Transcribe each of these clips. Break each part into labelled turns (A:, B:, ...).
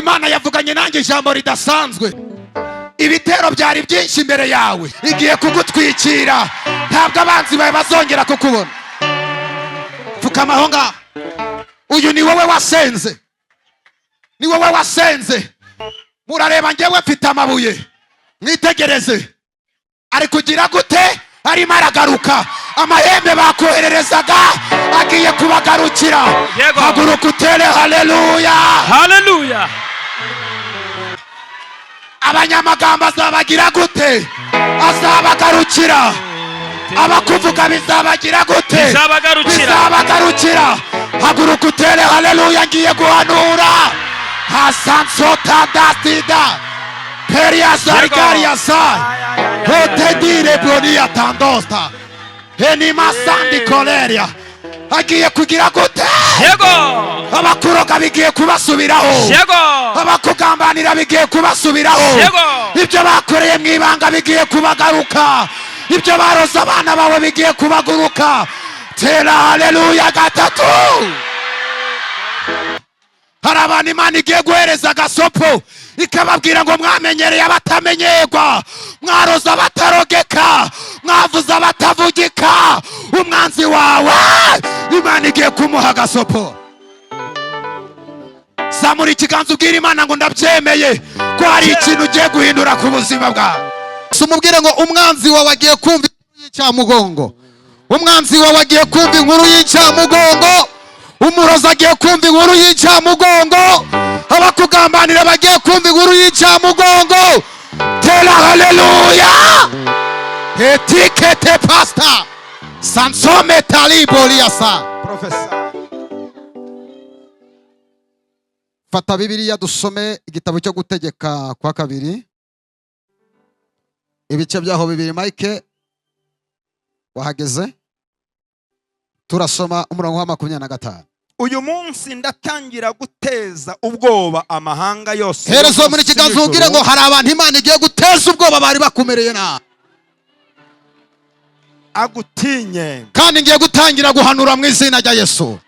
A: Imana yavuganye nanjye ijambo ridasanzwe. Ibitero byari byinshi imbere yawe, igiye kugutwikira, ntabwo abanzi bawe bazongera kukubona. Pfukama aho ngaho. Uyu ni wowe wasenze, ni wowe wasenze. Murareba njyewe mfite amabuye, mwitegereze. Ari kugira gute? Arimo aragaruka. Amahembe bakohererezaga agiye kubagarukira. Haguruka utere haleluya,
B: haleluya.
A: Abanyamagambo azabagira gute? Azabagarukira. Abakuvuga bizabagira gute? Bizabagarukira. Haguruka utere haleluya, ngiye guhanura. Hasansota dastida Peria Sarikaria Sai Hotedire Bonia Tandosta Henima Sandi Koleria. Agiye kugira gute?
B: Yego.
A: Abakuroga bigiye kubasubiraho.
B: Yego.
A: Abakugambanira bigiye kubasubiraho.
B: Yego.
A: Ibyo bakoreye mwibanga bigiye kubagaruka. Ibyo baroza abana bawe bigiye kubaguruka. Tera haleluya gatatu. Hari abantu Imana igiye guhereza gasopo ikababwira ngo mwamenyereye abatamenyerwa, mwaroza abatarogeka, mwavuza abatavugika. Umwanzi wawe Imana igiye kumuha gasopo. Zamura ikiganza ubwira Imana ngo ndabyemeye ko hari ikintu ugiye guhindura ku buzima bwawe. Umubwire ngo umwanzi wawe agiye kumva inkuru y'icyamugongo. Umwanzi wawe agiye kumva inkuru y'icyamugongo. Umurozi agiye kumva inkuru y'icyamugongo. Abakugambanira bagiye kumva inkuru y'icyamugongo. Tera haleluya. Etikete pasta Sansome talibo liasa. Professor, fata Bibiliya dusome igitabo cyo gutegeka kwa kabiri, ibice byaho bibiri. Mike wahageze? Turasoma umurongo wa 25.
C: Uyu munsi ndatangira guteza ubwoba amahanga yose.
A: Herezo muri kiganza ubwire ngo hari abantu Imana igiye guteza ubwoba bari bakumereye na
C: agutinye,
A: kandi ngiye gutangira guhanura mu izina rya Yesu.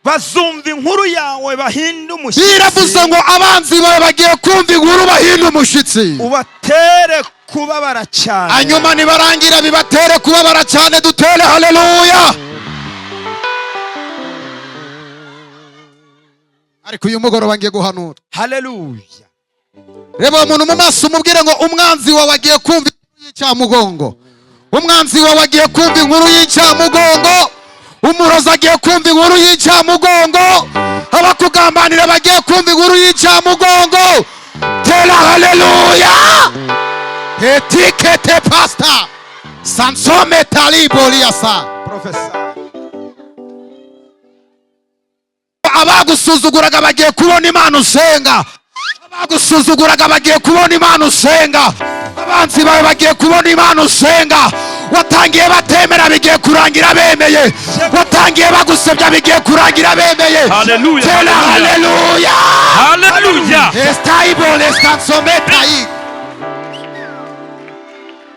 C: Bazumva inkuru yawe bahinda umushyitsi.
A: Biravuze ngo abanzi bawe bagiye kumva inkuru bahinda umushyitsi.
C: Ubatere kubabara cyane.
A: Hanyuma nibarangira bibatere kubabara cyane. Dutere haleluya. Ariko uyu mugoroba ngiye guhanura.
C: Haleluya.
A: Reba umuntu mu maso umubwire ngo umwanzi wawe agiye kumva inkuru y'icyamugongo. Umwanzi wawe agiye kumva inkuru y'icyamugongo. Umurozi agiye kumva inkuru y'icyamugongo. Abakugambanira bagiye kumva inkuru y'icyamugongo. Tera haleluya. Etikete pasta Sansome talibo liasa.
C: Professor,
A: abagusuzuguraga bagiye kubona Imana usenga. Abagusuzuguraga bagiye kubona Imana usenga. Abanzi bawe bagiye kubona Imana usenga. Watangiye batemera bigiye kurangira bemeye. Watangiye bagusebya bigiye kurangira bemeye.
B: Haleluya.
A: Tera haleluya.
B: Haleluya.
A: Estaibole estansometayi.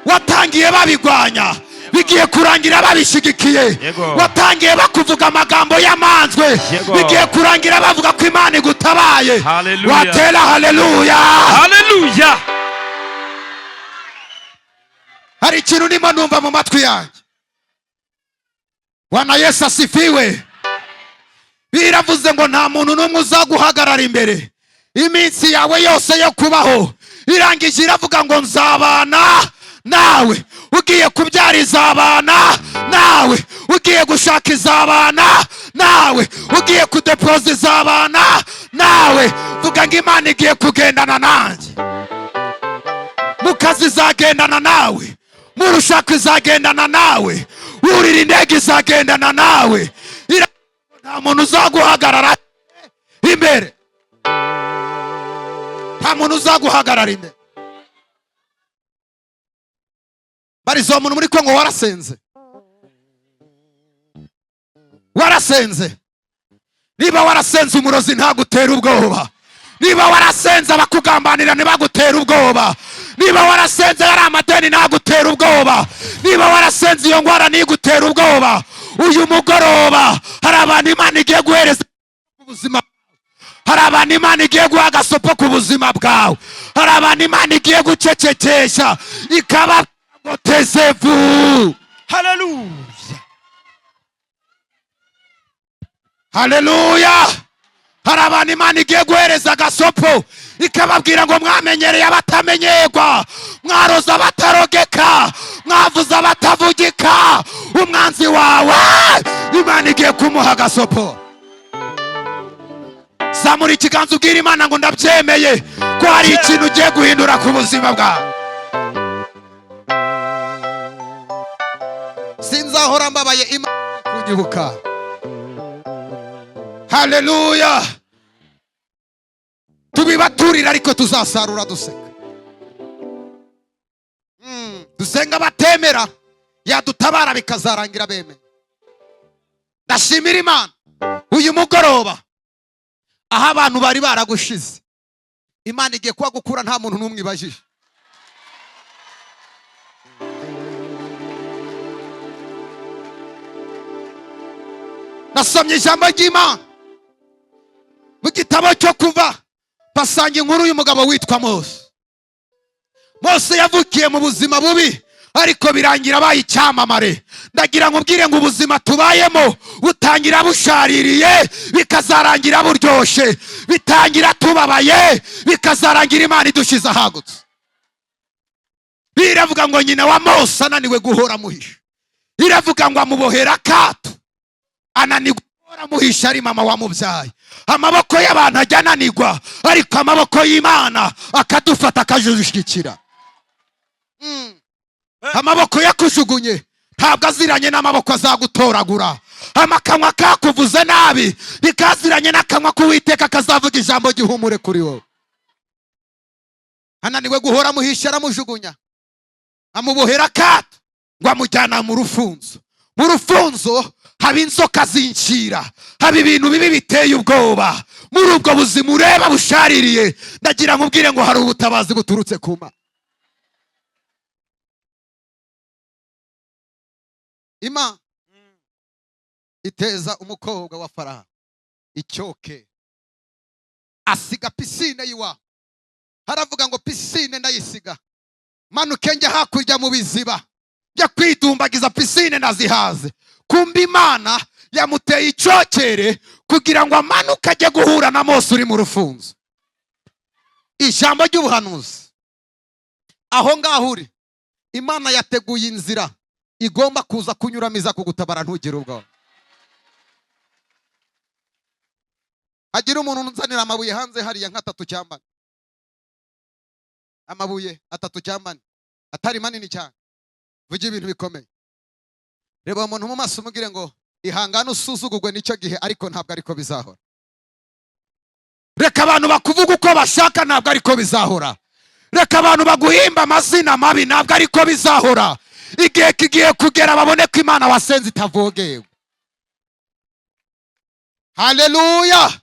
A: Watangiye babigwanya bigiye kurangira babishigikiye. Watangiye bakuvuga amagambo y'amanzwe bigiye kurangira bavuga ko Imana igutabaye. Watera haleluya.
B: Haleluya.
A: Hari ikintu nimo numva mu matwi yanjye. Bwana Yesu asifiwe. Biravuze ngo nta muntu n'umwe uzaguhagarara imbere iminsi yawe yose yo kubaho. Irangije iravuga ngo nzabana nawe. Ugiye kubyara izabana nawe. Ugiye gushaka izabana nawe. Ugiye kudepoza izabana nawe. Vuga ngo Imana igiye kugendana nanjye. Mu kazi izagendana nawe. Mu rushako izagendana nawe. Urira indege izagendana nawe. Nta muntu uzaguhagarara imbere. Nta muntu uzaguhagarara imbere. Barizo umuntu muri Kongo warasenze. Warasenze. Niba warasenze umurozi ntagutera ubwoba. Niba warasenze abakugambanira ntibagutera ubwoba. Niba warasenze yari amadeni ntagutera ubwoba. Niba warasenze iyo ngwara ntigutera ubwoba. Uyu mugoroba hari abantu Imana igiye guhereza ubuzima. hari abantu Imana igiye guha agasopo ku buzima bwawe, hari abantu Imana igiye gucecekesha ikaba ngo tezevu.
C: Haleluya.
A: Haleluya. Hari abantu Imana igiye guhereza agasopo ikababwira ngo mwamenyereye abatamenyerwa, mwaroze abatarogeka, mwavuze abatavugika, umwanzi wawe Imana igiye kumuha agasopo. Zamura ikiganza ubwira Imana ngo ndabyemeye ko hari ikintu ugiye guhindura ku buzima bwawe. Sinzahora mbabaye Imana kunyibuka. Haleluya. Tubibaturira ariko tuzasarura duseka. Dusenga batemera yadutabara bikazarangira bemeye. Ndashimira Imana uyu mugoroba aho abantu bari baragushize, Imana igiye kuba gukura nta muntu n'umwe ibajije. Nasomye ijambo ry'Imana mu gitabo cyo Kuva, basanga inkuru y'umugabo witwa Mose. Mose yavukiye mu buzima bubi ariko birangira abaye icyamamare. Ndagira ngo ubwire ngo ubuzima tubayemo butangira bushaririye bikazarangira buryoshe, bitangira tubabaye bikazarangira Imana idushize ahagutse. Biravuga ngo nyina wa Mose ananiwe guhora muhisha, iravuga ngo amubohera akato, ananiwe guhora muhisha ari mama wamubyaye. Amaboko y'abantu ajya ananigwa ariko amaboko y'Imana akadufata akajushyikira. Amaboko yakujugunye ntabwo aziranye n'amaboko azagutoragura. Amakanwa kakuvuze nabi bikaziranye n'akanwa k'Uwiteka kazavuga ijambo gihumure kuri wowe. Ananiwe guhora muhisha aramujugunya, amubohera akato ngo amujyana mu rufunzo. Mu rufunzo haba inzoka zinshira, haba ibintu bibi biteye ubwoba. Muri ubwo buzima ureba bushaririye, ndagira ngo ubwire ngo hari ubutabazi buturutse ku Mana. Imana iteza umukobwa wa Farawo icyoke, asiga pisine yiwa. Haravuga ngo pisine ndayisiga, manuke njya hakurya mu biziba, njya kwidumbagiza pisine nazihaze. Kumba Imana yamuteye icyokere kugira ngo amanuke ajye guhura na Mose uri mu rufunzo. Ijambo ry'ubuhanuzi aho ngaho uri, Imana yateguye inzira igomba kuza kunyuramiza kugutabara ntugire ubwoba. Hagira umuntu unzanira amabuye hanze hariya nk'atatu cyangwa ane, amabuye atatu cyangwa ane atari manini cyane, vuga ibintu bikomeye. Reba umuntu mu maso umubwire ngo ihangane usuzugurwe n'icyo gihe ariko ntabwo ariko bizahora. Reka abantu bakuvuga uko bashaka ntabwo ariko bizahora. Reka abantu baguhimba amazina mabi ntabwo ariko bizahora. Igihe kigiye kugera babone ko Imana wasenze itavogewe. Haleluya.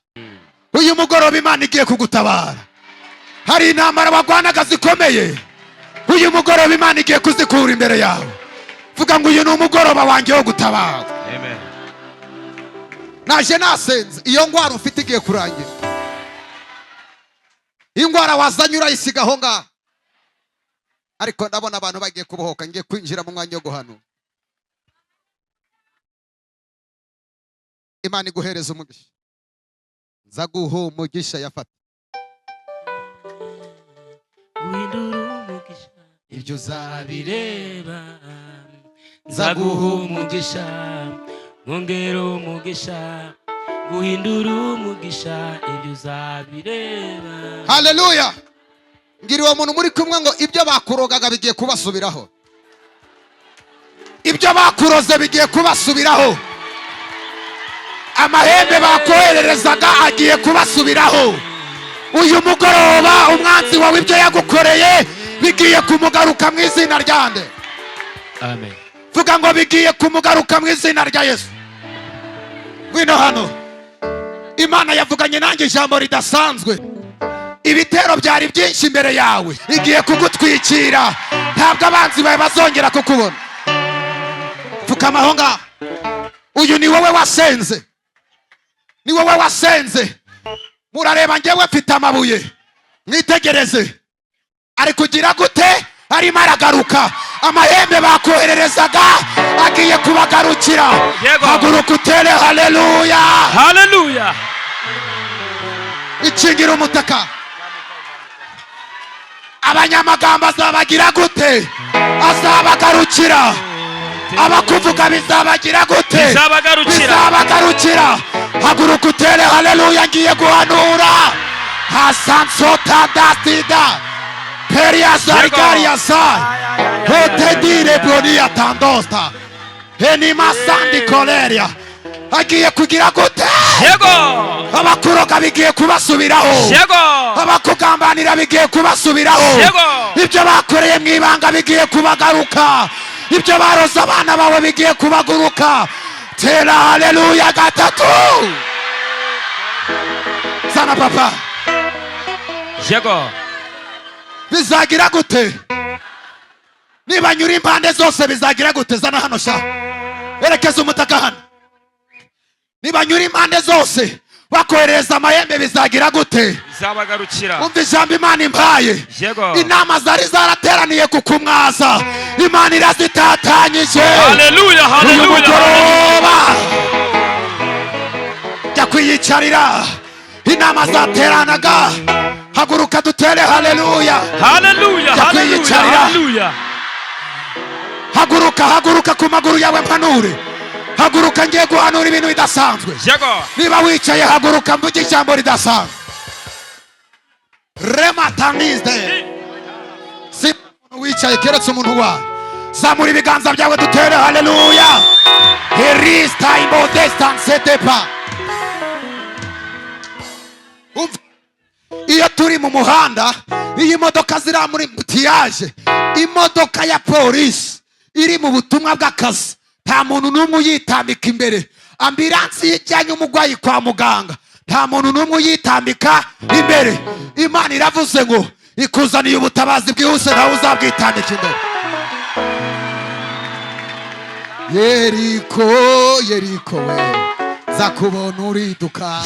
A: Uyu mugoroba Imana igiye kugutabara. Hari intambara bagwanaga zikomeye, uyu mugoroba Imana igiye kuzikura imbere yawe. Vuga ngo uyu ni umugoroba wanjye wo gutabara.
B: Amen.
A: Naje nasenze iyo ngwara ufite igiye kurangira. Ingwara wazanye urayisiga aho ngaho, ariko ndabona abantu bagiye kubohoka. Ngiye kwinjira mu mwanya wo guhanura. Imana iguhereza umugisha. Nzaguha umugisha yafata.
B: Guhindura umugisha
A: ibyo uzabireba.
B: nzaguha umugisha, mwongera umugisha, guhindura umugisha ibyo uzabireba.
A: Haleluya. Ngira uwo muntu muri kumwe ngo ibyo bakurogaga bigiye kubasubiraho, ibyo bakuroze bigiye kubasubiraho, amahembe bakohererezaga agiye kubasubiraho. Uyu mugoroba umwanzi wawe ibyo yagukoreye bigiye kumugaruka mu izina ryande.
B: Amen.
A: Vuga ngo bigiye kumugaruka mu izina rya Yesu. Ngwino hano. Imana yavuganye nanjye ijambo ridasanzwe. Ibitero byari byinshi imbere yawe, igiye kugutwikira, ntabwo abanzi bawe bazongera kukubona. Fukama aho ngaho. Uyu ni wowe wasenze, ni wowe wasenze murareba njyewe mfite amabuye, mwitegereze ari kugira gute, arimo aragaruka. Amahembe bakohererezaga agiye kubagarukira. Haguruka utere haleluya,
B: haleluya.
A: ikingira umutaka. Abanyamagambo azabagira gute, azabagarukira. Abakuvuga bizabagira gute, bizabagarukira. Haguruka utere haleluya, ngiye guhanura. Hasansota datida Peria Sarikaria Sai Hotedire Bonia Tandosta Henima Sandi Koleria. Agiye kugira gute, abakuroga bigiye kubasubiraho, abakugambanira bigiye kubasubiraho, ibyo bakoreye mu ibanga bigiye kubagaruka, ibyo baroza abana bawe bigiye kubaguruka. Tera haleluya gatatu. Sana papa. Bizagira gute, niba nyuri impande zose bizagira gute. Zana hano sha, erekeza umutaka hano. Niba nyuri impande zose bakohereza amahembe bizagira gute,
B: bizabagarukira.
A: Umva ijambo Imana impaye. Inama zari zarateraniye kukumwaza, Imana irazitatanyije.
B: Haleluya, haleluya.
A: Jya kwiyicarira. Inama zateranaga. Haguruka dutere haleluya,
B: haleluya, haleluya.
A: Haguruka ku maguru yawe mpanure. Haguruka ngiye guhanura ibintu bidasanzwe. Niba wicaye haguruka mvuge ijambo ridasanzwe. Rematanizde. Si wicaye keretse umuntu wawe. Zamura ibiganza byawe dutere haleluya. Herista imodestan setepa. Iyo turi mu muhanda, iyi modoka ziri muri mbutiyaje, imodoka ya polisi iri mu butumwa bw'akazi, nta muntu n'umwe uyitambika imbere. Ambulansi yijyanye umurwayi kwa muganga, nta muntu n'umwe uyitambika imbere. Imana iravuze ngo ikuzaniye ubutabazi bwihuse, ntawe uzabwitambika imbere. Yeriko we zakubona uriduka.